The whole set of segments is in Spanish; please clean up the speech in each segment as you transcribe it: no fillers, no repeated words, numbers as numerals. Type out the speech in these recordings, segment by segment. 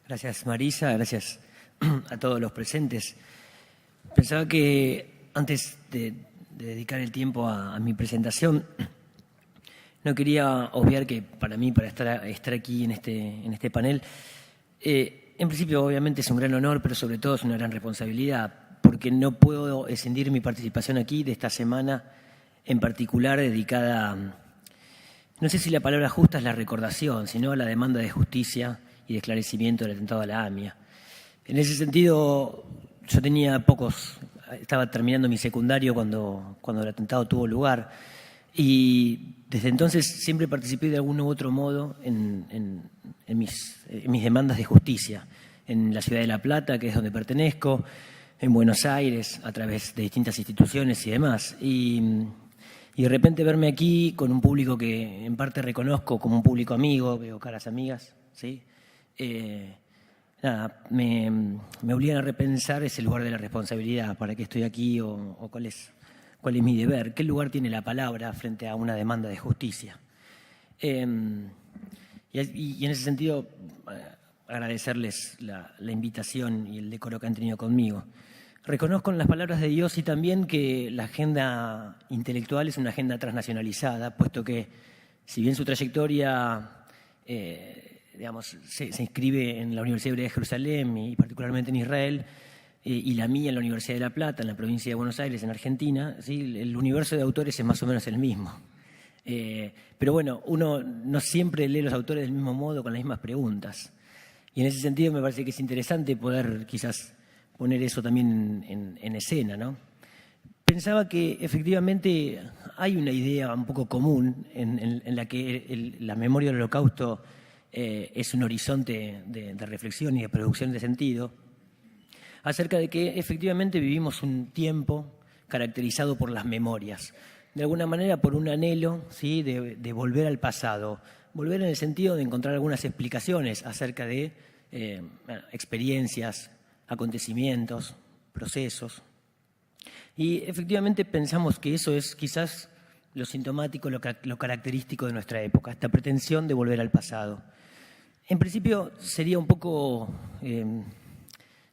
Gracias, Marisa, gracias a todos los presentes. Pensaba que antes de dedicar el tiempo a mi presentación, no quería obviar que para mí, para estar aquí en este panel, en principio obviamente es un gran honor, pero sobre todo es una gran responsabilidad, porque no puedo escindir mi participación aquí de esta semana en particular dedicada, no sé si la palabra justa es la recordación, sino a la demanda de justicia y de esclarecimiento del atentado a la AMIA. En ese sentido, yo estaba terminando mi secundario cuando el atentado tuvo lugar y desde entonces siempre participé de algún u otro modo en mis demandas de justicia, en la ciudad de La Plata, que es donde pertenezco, en Buenos Aires, a través de distintas instituciones y demás. Y de repente verme aquí con un público que en parte reconozco como un público amigo, veo caras amigas, ¿sí? Me obligan a repensar ese lugar de la responsabilidad, para qué estoy aquí o cuál es mi deber, qué lugar tiene la palabra frente a una demanda de justicia. Y en ese sentido, agradecerles la invitación y el decoro que han tenido conmigo. Reconozco en las palabras de Dios y también que la agenda intelectual es una agenda transnacionalizada, puesto que si bien su trayectoria se inscribe en la Universidad Hebrea de Jerusalén y particularmente en Israel, y la mía en la Universidad de La Plata, en la provincia de Buenos Aires, en Argentina, ¿sí? El universo de autores es más o menos el mismo. Pero bueno, uno no siempre lee los autores del mismo modo, con las mismas preguntas. Y en ese sentido me parece que es interesante poder quizás poner eso también en escena, ¿no? Pensaba que efectivamente hay una idea un poco común en la que la memoria del Holocausto es un horizonte de reflexión y de producción de sentido, acerca de que efectivamente vivimos un tiempo caracterizado por las memorias, de alguna manera por un anhelo, ¿sí?, de volver al pasado, volver en el sentido de encontrar algunas explicaciones acerca de experiencias, acontecimientos, procesos. Y efectivamente pensamos que eso es quizás lo sintomático, lo característico de nuestra época, esta pretensión de volver al pasado. En principio sería un poco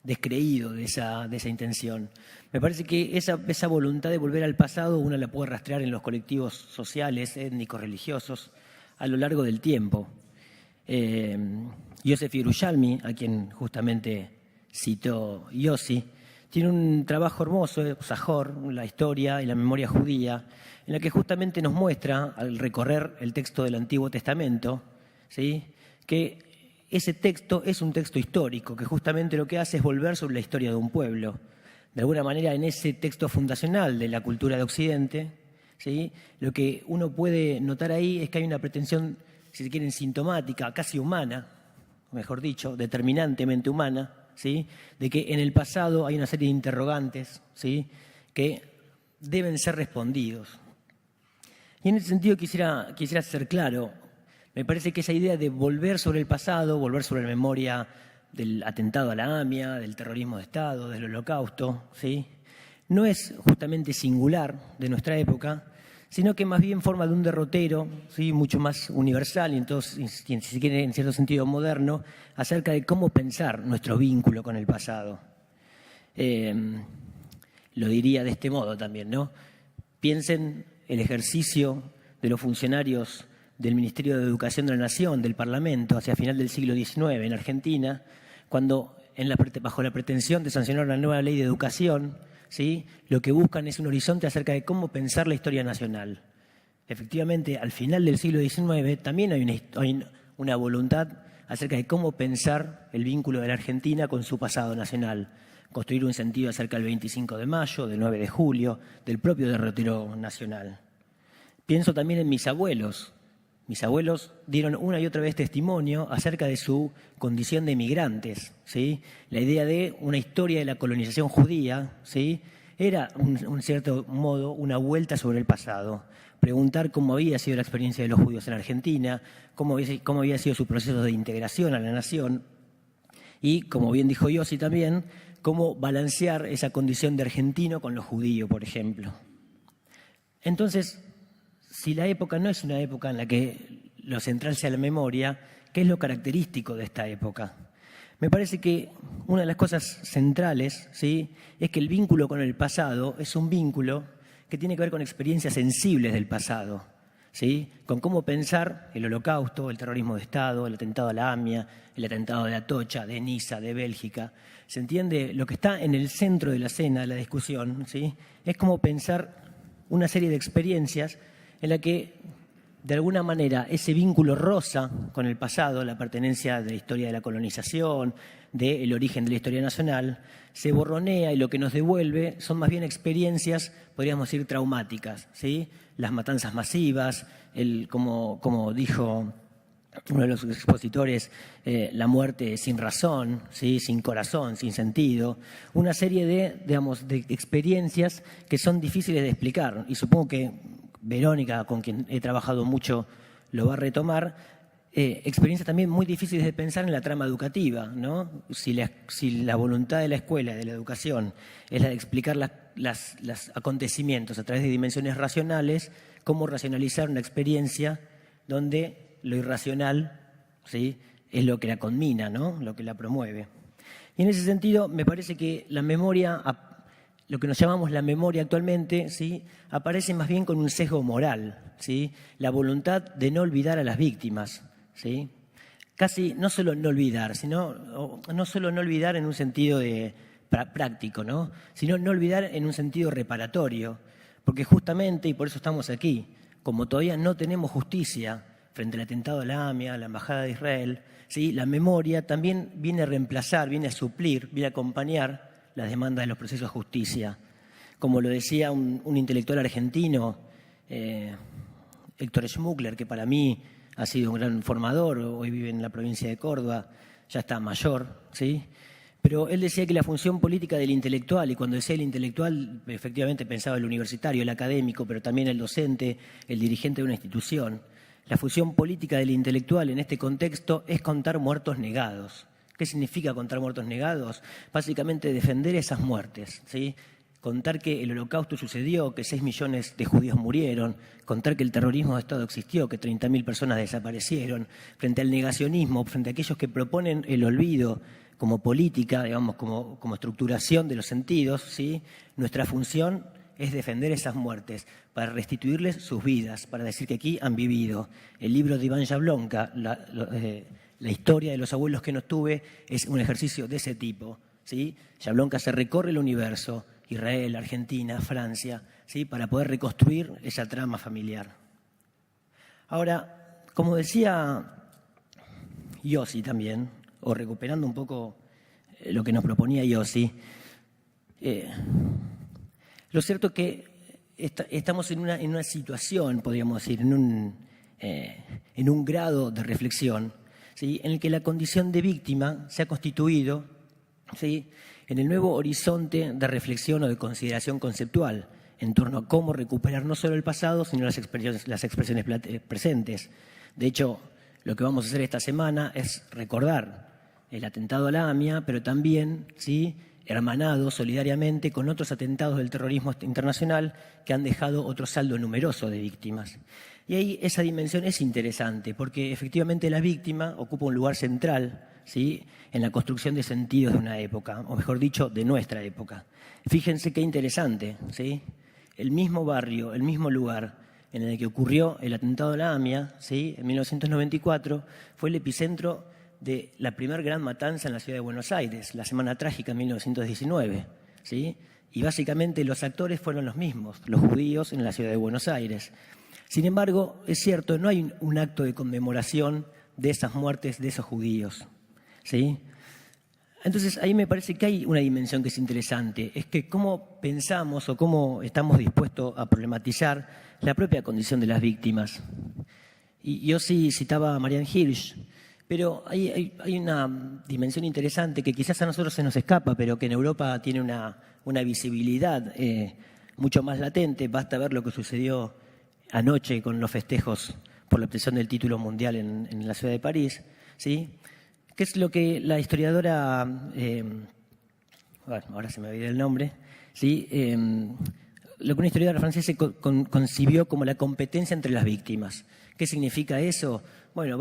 descreído de esa intención. Me parece que esa voluntad de volver al pasado uno la puede rastrear en los colectivos sociales, étnicos, religiosos, a lo largo del tiempo. Yosef Yerushalmi, a quien justamente citó Yossi, tiene un trabajo hermoso, Zahor, la historia y la memoria judía, en la que justamente nos muestra, al recorrer el texto del Antiguo Testamento, ¿sí?, que ese texto es un texto histórico, que justamente lo que hace es volver sobre la historia de un pueblo. De alguna manera, en ese texto fundacional de la cultura de Occidente, ¿sí?, lo que uno puede notar ahí es que hay una pretensión, si se quieren, sintomática, casi humana, mejor dicho, determinantemente humana, ¿sí?, de que en el pasado hay una serie de interrogantes, ¿sí?, que deben ser respondidos. Y en ese sentido quisiera ser claro. Me parece que esa idea de volver sobre el pasado, volver sobre la memoria del atentado a la AMIA, del terrorismo de Estado, del Holocausto, ¿sí?, no es justamente singular de nuestra época, sino que más bien forma de un derrotero, ¿sí?, mucho más universal y entonces, si se quiere, en cierto sentido moderno, acerca de cómo pensar nuestro vínculo con el pasado. Lo diría de este modo también, ¿no? Piensen el ejercicio de los funcionarios del Ministerio de Educación de la Nación, del Parlamento, hacia final del siglo XIX en Argentina, cuando bajo la pretensión de sancionar una nueva ley de educación, ¿sí?, lo que buscan es un horizonte acerca de cómo pensar la historia nacional. Efectivamente, al final del siglo XIX también hay una voluntad acerca de cómo pensar el vínculo de la Argentina con su pasado nacional, construir un sentido acerca del 25 de mayo, del 9 de julio, del propio derrotero nacional. Pienso también en mis abuelos. Mis abuelos dieron una y otra vez testimonio acerca de su condición de migrantes, ¿sí? La idea de una historia de la colonización judía, ¿sí?, era, en cierto modo, una vuelta sobre el pasado. Preguntar cómo había sido la experiencia de los judíos en Argentina, cómo había sido su proceso de integración a la nación y, como bien dijo Yossi también, cómo balancear esa condición de argentino con lo judío, por ejemplo. Entonces, si la época no es una época en la que lo central sea la memoria, ¿qué es lo característico de esta época? me parece que una de las cosas centrales, ¿sí?, es que el vínculo con el pasado es un vínculo que tiene que ver con experiencias sensibles del pasado, ¿sí?, con cómo pensar el Holocausto, el terrorismo de Estado, el atentado a la AMIA, el atentado de Atocha, de Niza, de Bélgica. ¿Se entiende? Lo que está en el centro de la escena, de la discusión, ¿sí?, es cómo pensar una serie de experiencias en la que, de alguna manera, ese vínculo rosa con el pasado, la pertenencia de la historia de la colonización, del origen de la historia nacional, se borronea y lo que nos devuelve son más bien experiencias, podríamos decir, traumáticas, ¿sí? Las matanzas masivas, como dijo uno de los expositores, la muerte sin razón, ¿sí?, sin corazón, sin sentido, una serie de experiencias que son difíciles de explicar, y supongo que Verónica, con quien he trabajado mucho, lo va a retomar. Experiencias también muy difíciles de pensar en la trama educativa, ¿no? Si la voluntad de la escuela, de la educación, es la de explicar los acontecimientos a través de dimensiones racionales, ¿cómo racionalizar una experiencia donde lo irracional, ¿sí?, es lo que la conmina, ¿no?, lo que la promueve? Y en ese sentido, me parece que la memoria, lo que nos llamamos la memoria actualmente, ¿sí?, aparece más bien con un sesgo moral, ¿sí?, la voluntad de no olvidar a las víctimas, ¿sí?, casi no solo no olvidar, no solo no olvidar en un sentido práctico, ¿no?, sino no olvidar en un sentido reparatorio, porque justamente, y por eso estamos aquí, como todavía no tenemos justicia frente al atentado a la AMIA, a la Embajada de Israel, ¿sí?, la memoria también viene a reemplazar, viene a suplir, viene a acompañar las demandas de los procesos de justicia. Como lo decía un intelectual argentino, Héctor Schmuckler, que para mí ha sido un gran formador, hoy vive en la provincia de Córdoba, ya está mayor, ¿sí?, pero él decía que la función política del intelectual, y cuando decía el intelectual, efectivamente pensaba el universitario, el académico, pero también el docente, el dirigente de una institución. La función política del intelectual en este contexto es contar muertos negados. ¿Qué significa contar muertos negados? Básicamente defender esas muertes, ¿sí?, contar que el Holocausto sucedió, que 6 millones de judíos murieron, contar que el terrorismo de Estado existió, que 30.000 personas desaparecieron, frente al negacionismo, frente a aquellos que proponen el olvido como política, digamos, como estructuración de los sentidos, ¿sí?, nuestra función es defender esas muertes, para restituirles sus vidas, para decir que aquí han vivido. El libro de Iván Jablonka, la historia de los abuelos que no tuve, es un ejercicio de ese tipo, ¿sí? Jablonka se recorre el universo, Israel, Argentina, Francia, ¿sí?, para poder reconstruir esa trama familiar. Ahora, como decía Yossi también, o recuperando un poco lo que nos proponía Yossi, lo cierto es que estamos en una situación, podríamos decir, en un grado de reflexión, ¿sí?, en el que la condición de víctima se ha constituido, ¿sí?, en el nuevo horizonte de reflexión o de consideración conceptual en torno a cómo recuperar no solo el pasado, sino las expresiones presentes. De hecho, lo que vamos a hacer esta semana es recordar el atentado a la AMIA, pero también, ¿sí?, hermanado solidariamente con otros atentados del terrorismo internacional que han dejado otro saldo numeroso de víctimas. Y ahí esa dimensión es interesante, porque efectivamente la víctima ocupa un lugar central, ¿sí?, en la construcción de sentidos de una época, o mejor dicho, de nuestra época. Fíjense qué interesante, ¿sí?, el mismo barrio, el mismo lugar en el que ocurrió el atentado a la AMIA, ¿sí?, en 1994, fue el epicentro de la primera gran matanza en la ciudad de Buenos Aires, la Semana Trágica en 1919, ¿sí?, y básicamente los actores fueron los mismos, los judíos en la ciudad de Buenos Aires. Sin embargo, es cierto, no hay un acto de conmemoración de esas muertes de esos judíos, ¿sí? Entonces, ahí me parece que hay una dimensión que es interesante, es que cómo pensamos o cómo estamos dispuestos a problematizar la propia condición de las víctimas. Y yo sí citaba a Marianne Hirsch, pero hay una dimensión interesante que quizás a nosotros se nos escapa, pero que en Europa tiene una visibilidad mucho más latente. Basta ver lo que sucedió anoche con los festejos por la obtención del título mundial en la ciudad de París, ¿sí?, que es lo que la historiadora, bueno, ahora se me olvidó el nombre, ¿sí?, lo que una historiadora francesa concibió como la competencia entre las víctimas, que ¿Qué significa eso? Bueno,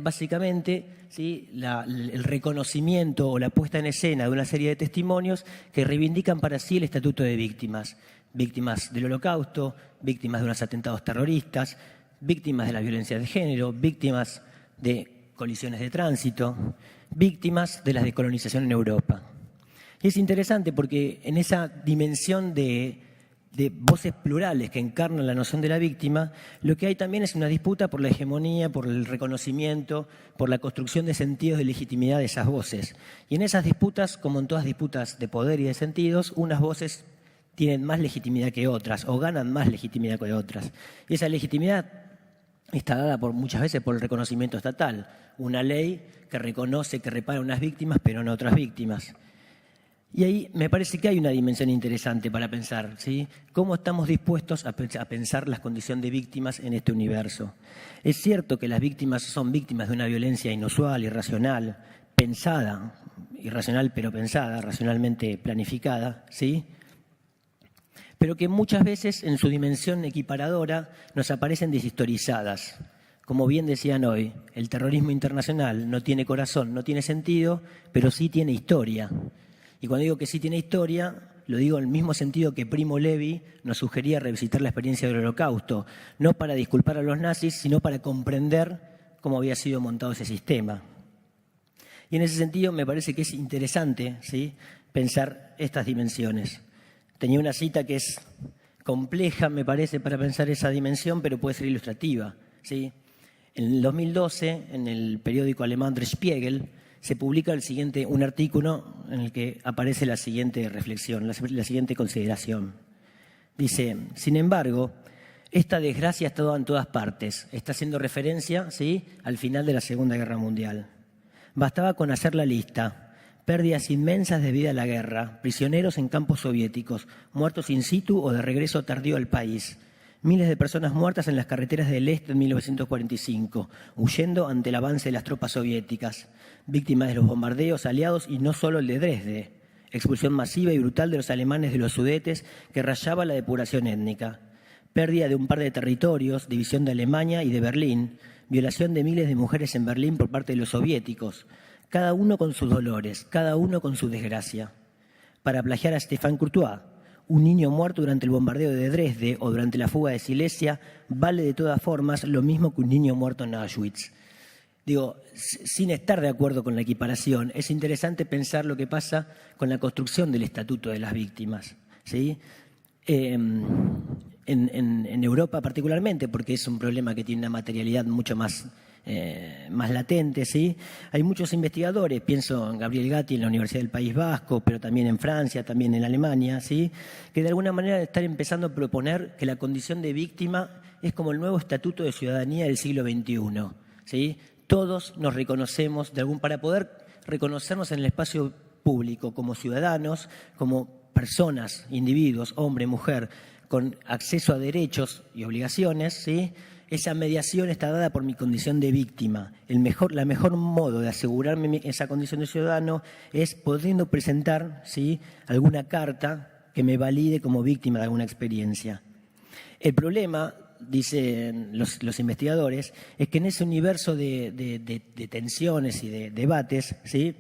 básicamente, ¿sí?, el reconocimiento o la puesta en escena de una serie de testimonios que reivindican para sí el estatuto de víctimas. Víctimas del Holocausto, víctimas de unos atentados terroristas, víctimas de la violencia de género, víctimas de colisiones de tránsito, víctimas de la descolonización en Europa. Y es interesante porque en esa dimensión de voces plurales que encarnan la noción de la víctima, lo que hay también es una disputa por la hegemonía, por el reconocimiento, por la construcción de sentidos de legitimidad de esas voces. Y en esas disputas, como en todas disputas de poder y de sentidos, unas voces tienen más legitimidad que otras o ganan más legitimidad que otras. Y esa legitimidad está dada muchas veces por el reconocimiento estatal, una ley que reconoce, que repara unas víctimas, pero no otras víctimas. Y ahí me parece que hay una dimensión interesante para pensar, ¿sí? ¿Cómo estamos dispuestos a pensar la condición de víctimas en este universo? Es cierto que las víctimas son víctimas de una violencia inusual, irracional, pensada, irracional pero pensada, racionalmente planificada, ¿sí?, pero que muchas veces en su dimensión equiparadora nos aparecen deshistorizadas. Como bien decían hoy, el terrorismo internacional no tiene corazón, no tiene sentido, pero sí tiene historia. Y cuando digo que sí tiene historia, lo digo en el mismo sentido que Primo Levi nos sugería revisitar la experiencia del Holocausto, no para disculpar a los nazis, sino para comprender cómo había sido montado ese sistema. Y en ese sentido me parece que es interesante, ¿sí?, pensar estas dimensiones. Tenía una cita que es compleja, me parece, para pensar esa dimensión, pero puede ser ilustrativa, ¿sí? En el 2012, en el periódico alemán Der Spiegel, se publica un artículo en el que aparece la siguiente reflexión, la siguiente consideración. Dice, sin embargo, esta desgracia ha estado en todas partes. Está haciendo referencia, ¿sí?, al final de la Segunda Guerra Mundial. Bastaba con hacer la lista. Pérdidas inmensas debido a la guerra, prisioneros en campos soviéticos, muertos in situ o de regreso tardío al país. Miles de personas muertas en las carreteras del este en 1945, huyendo ante el avance de las tropas soviéticas, víctimas de los bombardeos aliados y no solo el de Dresde, expulsión masiva y brutal de los alemanes de los Sudetes que rayaba la depuración étnica, pérdida de un par de territorios, división de Alemania y de Berlín, violación de miles de mujeres en Berlín por parte de los soviéticos, cada uno con sus dolores, cada uno con su desgracia. Para plagiar a Stéphane Courtois, un niño muerto durante el bombardeo de Dresde o durante la fuga de Silesia vale de todas formas lo mismo que un niño muerto en Auschwitz. Digo, sin estar de acuerdo con la equiparación, es interesante pensar lo que pasa con la construcción del estatuto de las víctimas, ¿sí? En Europa particularmente, porque es un problema que tiene una materialidad mucho más latente, ¿sí? Hay muchos investigadores, pienso en Gabriel Gatti en la Universidad del País Vasco, pero también en Francia, también en Alemania, ¿sí?, que de alguna manera están empezando a proponer que la condición de víctima es como el nuevo estatuto de ciudadanía del siglo XXI, ¿sí? Todos nos reconocemos, para poder reconocernos en el espacio público como ciudadanos, como personas, individuos, hombre, mujer, con acceso a derechos y obligaciones, ¿sí?, esa mediación está dada por mi condición de víctima. La mejor modo de asegurarme esa condición de ciudadano es pudiendo presentar, ¿sí?, alguna carta que me valide como víctima de alguna experiencia. El problema, dicen los investigadores, es que en ese universo de tensiones y de debates, ¿sí?,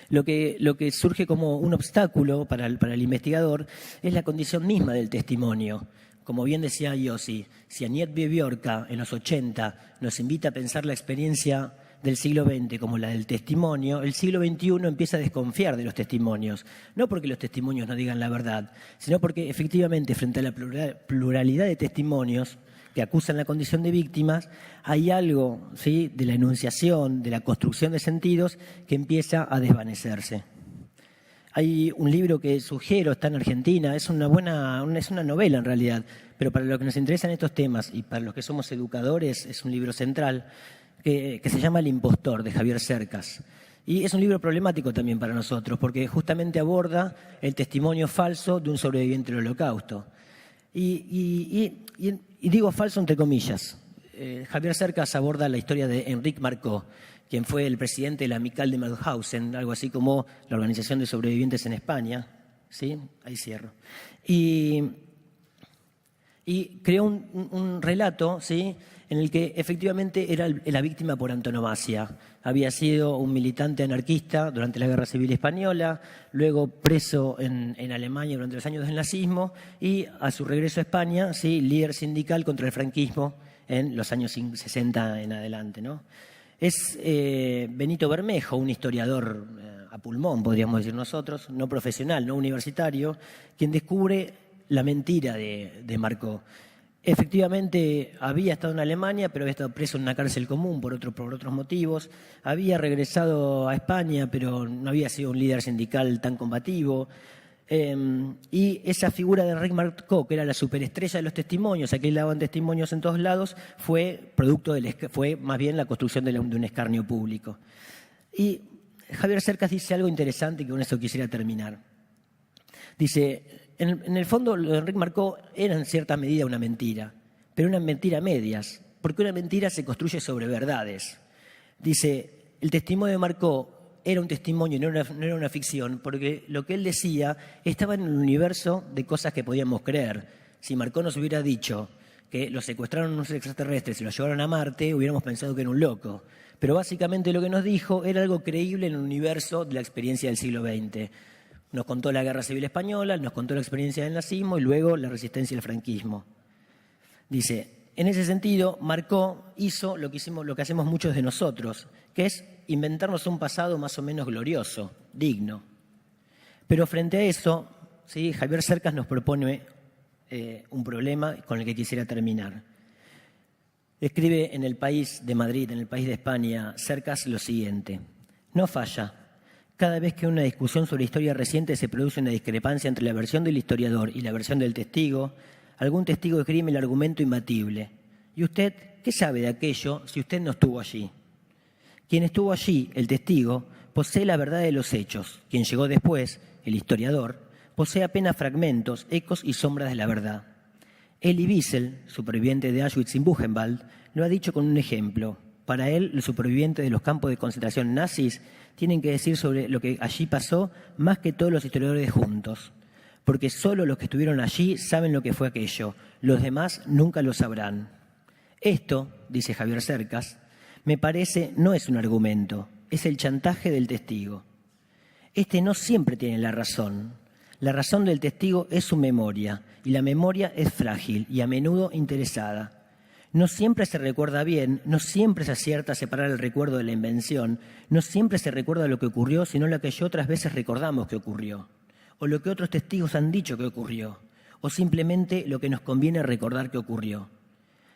lo que surge como un obstáculo para el investigador es la condición misma del testimonio. Como bien decía Yossi, si Aniet Biorka en los 80 nos invita a pensar la experiencia del siglo XX como la del testimonio, el siglo XXI empieza a desconfiar de los testimonios. No porque los testimonios no digan la verdad, sino porque efectivamente frente a la pluralidad de testimonios que acusan la condición de víctimas, hay algo, ¿sí?, de la enunciación, de la construcción de sentidos que empieza a desvanecerse. Hay un libro que sugiero, está en Argentina, es una novela en realidad, pero para los que nos interesan estos temas y para los que somos educadores es un libro central que se llama El impostor, de Javier Cercas. Y es un libro problemático también para nosotros, porque justamente aborda el testimonio falso de un sobreviviente del Holocausto. Y digo falso entre comillas. Javier Cercas aborda la historia de Enric Marcó, quien fue el presidente de la Amical de Mauthausen, algo así como la Organización de Sobrevivientes en España. ¿Sí? Ahí cierro. Y creó un relato, ¿sí?, en el que efectivamente era la víctima por antonomasia. Había sido un militante anarquista durante la Guerra Civil Española, luego preso en Alemania durante los años del nazismo y a su regreso a España, ¿sí?, líder sindical contra el franquismo en los años 60 en adelante, ¿no? Es Benito Bermejo, un historiador a pulmón, podríamos decir nosotros, no profesional, no universitario, quien descubre la mentira de Marcó. Efectivamente, había estado en Alemania, pero había estado preso en una cárcel común por otros motivos. Había regresado a España, pero no había sido un líder sindical tan combativo. Y esa figura de Enric Marcó, que era la superestrella de los testimonios, aquí le daban testimonios en todos lados, fue más bien la construcción de un escarnio público. Y Javier Cercas dice algo interesante que con eso quisiera terminar. Dice, en el fondo lo de Enric Marcó era en cierta medida una mentira, pero una mentira a medias, porque una mentira se construye sobre verdades. Dice, el testimonio de Marcó era un testimonio, no era una ficción, porque lo que él decía estaba en el universo de cosas que podíamos creer. Si Marcó nos hubiera dicho que lo secuestraron unos extraterrestres y lo llevaron a Marte, hubiéramos pensado que era un loco. Pero básicamente lo que nos dijo era algo creíble en el universo de la experiencia del siglo XX. Nos contó la Guerra Civil Española, nos contó la experiencia del nazismo y luego la resistencia al franquismo. Dice, en ese sentido, Marcó hizo lo que hacemos muchos de nosotros, que es inventarnos un pasado más o menos glorioso, digno. Pero frente a eso, ¿sí?, Javier Cercas nos propone un problema con el que quisiera terminar. Escribe en El País de Madrid, en El País de España, Cercas lo siguiente: no falla. Cada vez que en una discusión sobre historia reciente se produce una discrepancia entre la versión del historiador y la versión del testigo, algún testigo esgrime el argumento imbatible. ¿Y usted qué sabe de aquello si usted no estuvo allí? Quien estuvo allí, el testigo, posee la verdad de los hechos. Quien llegó después, el historiador, posee apenas fragmentos, ecos y sombras de la verdad. Elie Wiesel, superviviente de Auschwitz y Buchenwald, lo ha dicho con un ejemplo. Para él, los supervivientes de los campos de concentración nazis tienen que decir sobre lo que allí pasó más que todos los historiadores juntos. Porque solo los que estuvieron allí saben lo que fue aquello. Los demás nunca lo sabrán. Esto, dice Javier Cercas, me parece no es un argumento, es el chantaje del testigo. Este no siempre tiene la razón. La razón del testigo es su memoria, y la memoria es frágil y a menudo interesada. No siempre se recuerda bien, no siempre se acierta a separar el recuerdo de la invención, no siempre se recuerda lo que ocurrió, sino lo que otras veces recordamos que ocurrió, o lo que otros testigos han dicho que ocurrió, o simplemente lo que nos conviene recordar que ocurrió.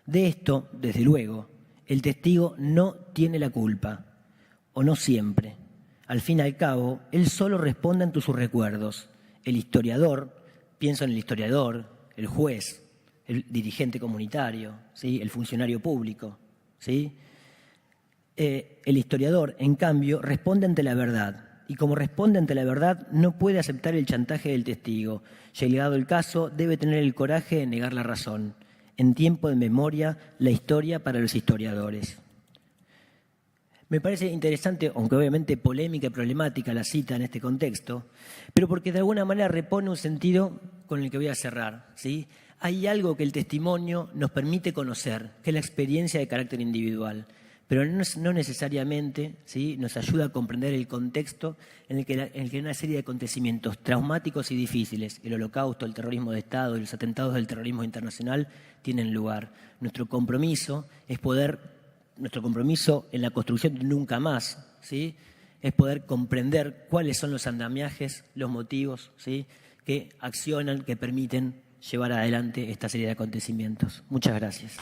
De esto, desde luego, el testigo no tiene la culpa, o no siempre. Al fin y al cabo, él solo responde ante sus recuerdos. El historiador, pienso en el historiador, el juez, el dirigente comunitario, ¿sí?, el funcionario público, ¿sí? El historiador, en cambio, responde ante la verdad. Y como responde ante la verdad, no puede aceptar el chantaje del testigo. Llegado el caso, debe tener el coraje de negar la razón. En tiempo de memoria, la historia para los historiadores. Me parece interesante, aunque obviamente polémica y problemática la cita en este contexto, pero porque de alguna manera repone un sentido con el que voy a cerrar, ¿sí? Hay algo que el testimonio nos permite conocer, que es la experiencia de carácter individual, pero no necesariamente, ¿sí?, nos ayuda a comprender el contexto en el que una serie de acontecimientos traumáticos y difíciles, el Holocausto, el terrorismo de Estado y los atentados del terrorismo internacional, tienen lugar. Nuestro compromiso en la construcción de Nunca Más, ¿sí?, es poder comprender cuáles son los andamiajes, los motivos, ¿sí?, que accionan, que permiten llevar adelante esta serie de acontecimientos. Muchas gracias.